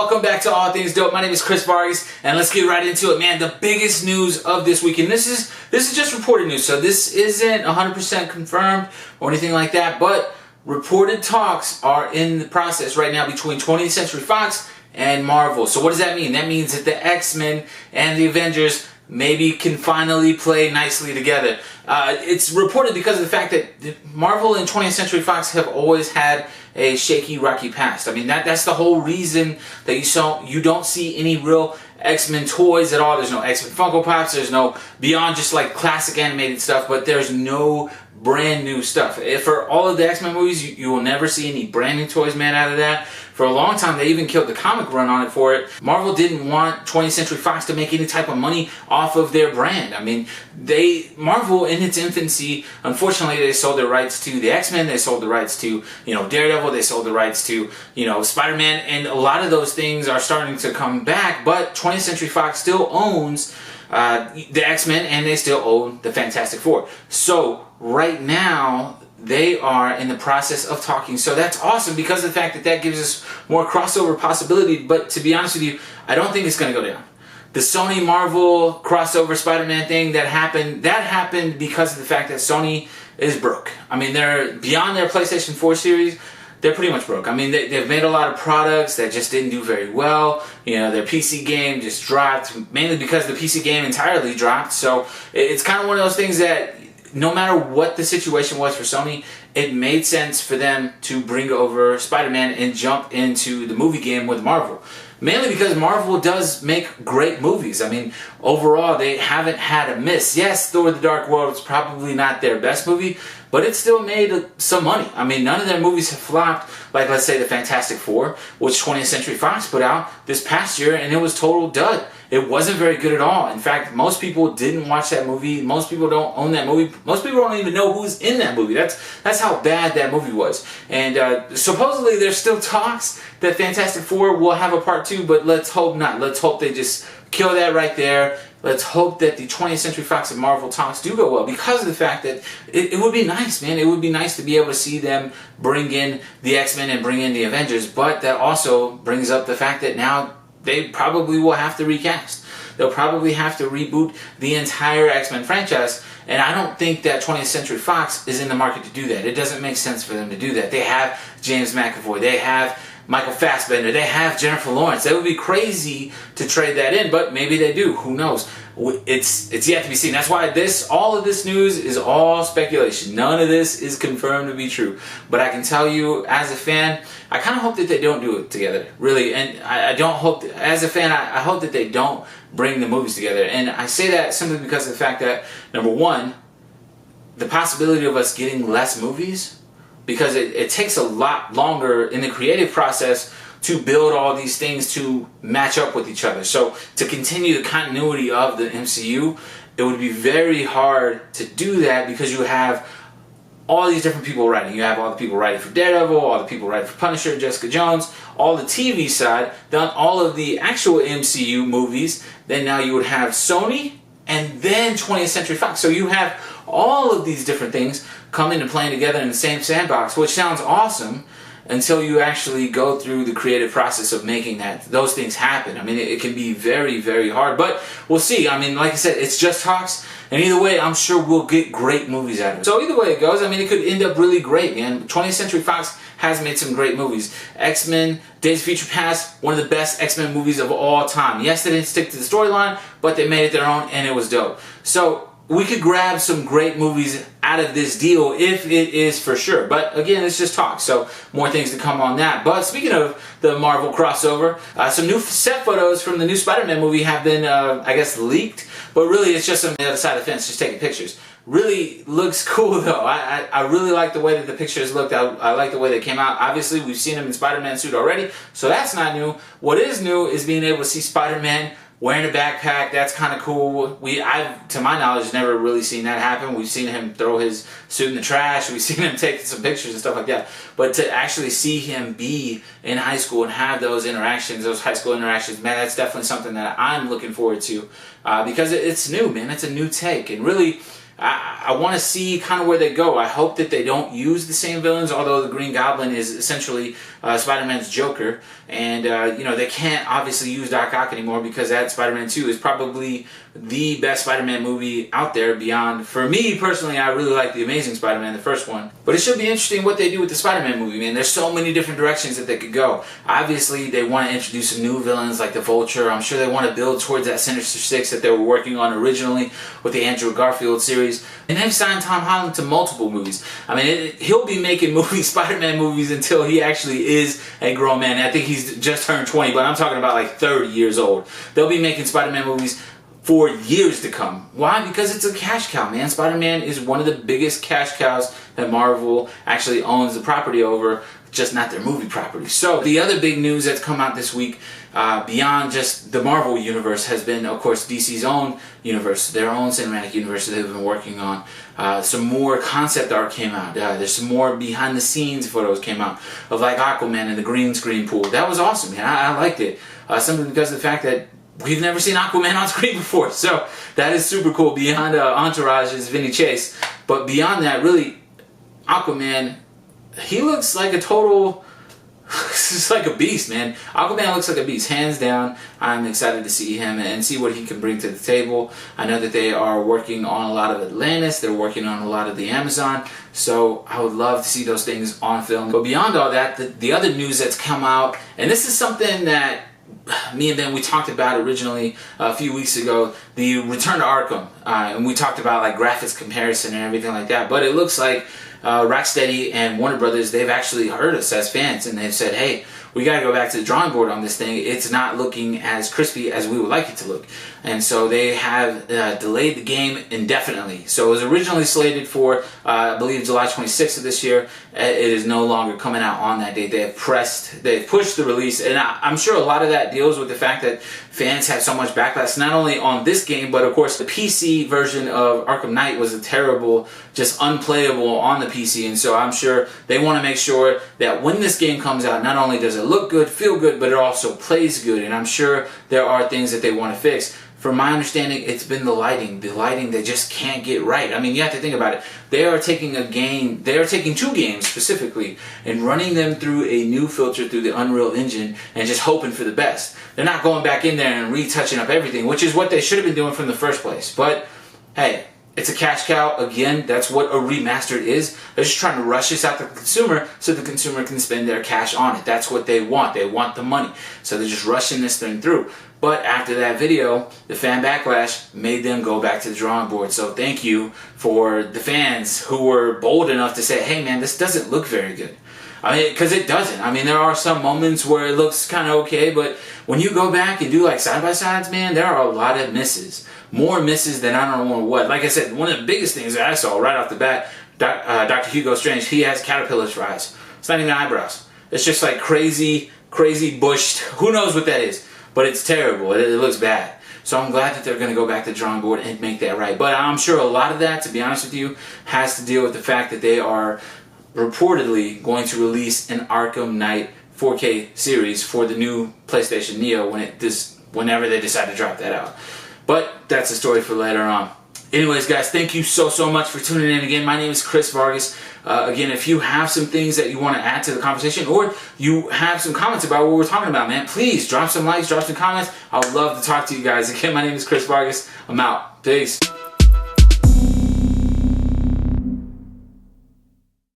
welcome back to All Things Dope. My name is Chris Vargas, and let's get right into it, man. The biggest news of this week, and this is just reported news, so this isn't 100% confirmed or anything like that, but reported talks are in the process right now between 20th Century Fox and Marvel. So what does that mean? That means that the X-Men and the Avengers maybe can finally play nicely together. It's reported because of the fact that Marvel and 20th Century Fox have always had a shaky, rocky past. I mean, that's the whole reason that you don't see any real X-Men toys at all. There's no X-Men Funko Pops. There's no, beyond just like classic animated stuff, but there's no brand new stuff. For all of the X-Men movies, you will never see any brand new toys made out of that. For a long time, they even killed the comic run on it for it. Marvel didn't want 20th Century Fox to make any type of money off of their brand. I mean, Marvel in its infancy, unfortunately, they sold their rights to the X-Men, they sold the rights to, Daredevil, they sold the rights to, Spider-Man, and a lot of those things are starting to come back, but 20th Century Fox still owns the X-Men, and they still own the Fantastic Four. So, right now, they are in the process of talking. So that's awesome because of the fact that gives us more crossover possibility. But to be honest with you, I don't think it's going to go down. The Sony Marvel crossover Spider-Man thing that happened because of the fact that Sony is broke. I mean, they're beyond their PlayStation 4 series. They're pretty much broke. I mean, they've made a lot of products that just didn't do very well. Their PC game just dropped, mainly because the PC game entirely dropped. So it's kind of one of those things that no matter what the situation was for Sony, it made sense for them to bring over Spider-Man and jump into the movie game with Marvel. Mainly because Marvel does make great movies. I mean, overall, they haven't had a miss. Yes, Thor: The Dark World is probably not their best movie, but it still made some money. I mean, none of their movies have flopped, like, let's say, the Fantastic Four, which 20th Century Fox put out this past year, and it was total dud. It wasn't very good at all. In fact, most people didn't watch that movie. Most people don't own that movie. Most people don't even know who's in that movie. That's how bad that movie was. And supposedly there's still talks that Fantastic Four will have a part 2, but let's hope not. Let's hope they just kill that right there. Let's hope that the 20th Century Fox and Marvel talks do go well because of the fact that it would be nice, man. It would be nice to be able to see them bring in the X-Men and bring in the Avengers, but that also brings up the fact that now they probably will have to recast. They'll probably have to reboot the entire X-Men franchise, and I don't think that 20th Century Fox is in the market to do that. It doesn't make sense for them to do that. They have James McAvoy. They have Michael Fassbender. They have Jennifer Lawrence. They would be crazy to trade that in, but maybe they do. Who knows? It's yet to be seen. That's why all of this news is all speculation. None of this is confirmed to be true. But I can tell you, as a fan, I kind of hope that they don't do it together, really. And I don't hope, as a fan, I hope that they don't bring the movies together. And I say that simply because of the fact that, number one, the possibility of us getting less movies, because it takes a lot longer in the creative process to build all these things to match up with each other. So to continue the continuity of the MCU, it would be very hard to do that because you have all these different people writing. You have all the people writing for Daredevil, all the people writing for Punisher, Jessica Jones, all the TV side, then all of the actual MCU movies. Then now you would have Sony and then 20th Century Fox. So you have all of these different things coming and playing together in the same sandbox, which sounds awesome until you actually go through the creative process of making those things happen. I mean, it can be very, very hard, but we'll see. I mean, like I said, it's just talks, and either way, I'm sure we'll get great movies out of it. So either way it goes, I mean, it could end up really great, man. 20th Century Fox has made some great movies. X-Men, Days of Future Past, one of the best X-Men movies of all time. Yes, they didn't stick to the storyline, but they made it their own, and it was dope. So we could grab some great movies out of this deal if it is for sure. But again, it's just talk, so more things to come on that. But speaking of the Marvel crossover, some new set photos from the new Spider-Man movie have been, I guess, leaked. But really, it's just on the other side of the fence, just taking pictures. Really looks cool, though. I really like the way that the pictures looked. I like the way they came out. Obviously, we've seen him in Spider-Man suit already, so that's not new. What is new is being able to see Spider-Man wearing a backpack. That's kind of cool. I've, to my knowledge, never really seen that happen. We've seen him throw his suit in the trash. We've seen him take some pictures and stuff like that. But to actually see him be in high school and have those interactions, those high school interactions, man, that's definitely something that I'm looking forward to because it's new, man. It's a new take. And really, I want to see kind of where they go. I hope that they don't use the same villains, although the Green Goblin is essentially Spider-Man's Joker. And, you know, they can't obviously use Doc Ock anymore because that Spider-Man 2 is probably the best Spider-Man movie out there beyond. For me, personally, I really like The Amazing Spider-Man, the first one. But it should be interesting what they do with the Spider-Man movie, man. There's so many different directions that they could go. Obviously, they want to introduce some new villains like the Vulture. I'm sure they want to build towards that Sinister Six that they were working on originally with the Andrew Garfield series. And they've signed Tom Holland to multiple movies. I mean, he'll be making movies, Spider-Man movies, until he actually is a grown man. And I think he's just turned 20, but I'm talking about like 30 years old. They'll be making Spider-Man movies for years to come. Why? Because it's a cash cow, man. Spider-Man is one of the biggest cash cows that Marvel actually owns the property over, just not their movie property. So the other big news that's come out this week, beyond just the Marvel universe, has been, of course, DC's own universe, their own cinematic universe that they've been working on. Some more concept art came out. There's some more behind the scenes photos came out of like Aquaman and the green screen pool. That was awesome, man. I liked it. Simply because of the fact that we've never seen Aquaman on screen before. So that is super cool. Beyond Entourage is Vinny Chase. But beyond that, really, Aquaman, he looks like a total... It's like a beast, man. Aquaman looks like a beast, hands down. I'm excited to see him and see what he can bring to the table. I know that they are working on a lot of Atlantis. They're working on a lot of the Amazon. So I would love to see those things on film. But beyond all that, the other news that's come out, and this is something that me and Ben, we talked about originally a few weeks ago, the Return to Arkham. And we talked about like graphics comparison and everything like that. But it looks like Rocksteady and Warner Brothers, they've actually heard us as fans, and they've said, hey, we got to go back to the drawing board on this thing. It's not looking as crispy as we would like it to look. And so they have delayed the game indefinitely. So it was originally slated for, I believe, July 26th of this year. It is no longer coming out on that date. They've pushed the release, and I'm sure a lot of that deals with the fact that fans had so much backlash, not only on this game, but of course the PC version of Arkham Knight was a terrible, just unplayable on the PC. And so I'm sure they want to make sure that when this game comes out, not only does it look good, feel good, but it also plays good. And I'm sure there are things that they want to fix. From my understanding, it's been the lighting. The lighting they just can't get right. I mean, you have to think about it. They are taking a game, they are taking two games specifically and running them through a new filter through the Unreal Engine and just hoping for the best. They're not going back in there and retouching up everything, which is what they should have been doing from the first place. But hey, it's a cash cow. Again, that's what a remastered is. They're just trying to rush this out to the consumer so the consumer can spend their cash on it. That's what they want. They want the money. So they're just rushing this thing through. But after that video, the fan backlash made them go back to the drawing board. So thank you for the fans who were bold enough to say, hey man, this doesn't look very good. I mean, because it doesn't. I mean, there are some moments where it looks kind of okay, but when you go back and do like side-by-sides, man, there are a lot of misses. More misses than I don't know what. Like I said, one of the biggest things that I saw right off the bat, Dr. Hugo Strange, he has caterpillars for eyes. It's not even eyebrows. It's just like crazy, crazy bushed. Who knows what that is? But it's terrible. It looks bad. So I'm glad that they're going to go back to the drawing board and make that right. But I'm sure a lot of that, to be honest with you, has to deal with the fact that they are reportedly going to release an Arkham Knight 4K series for the new PlayStation Neo whenever they decide to drop that out. But that's a story for later on. Anyways, guys, thank you so much for tuning in again. My name is Chris Vargas. Again, if you have some things that you want to add to the conversation, or you have some comments about what we're talking about, man, please drop some likes, drop some comments. I would love to talk to you guys. Again, my name is Chris Vargas. I'm out. Peace.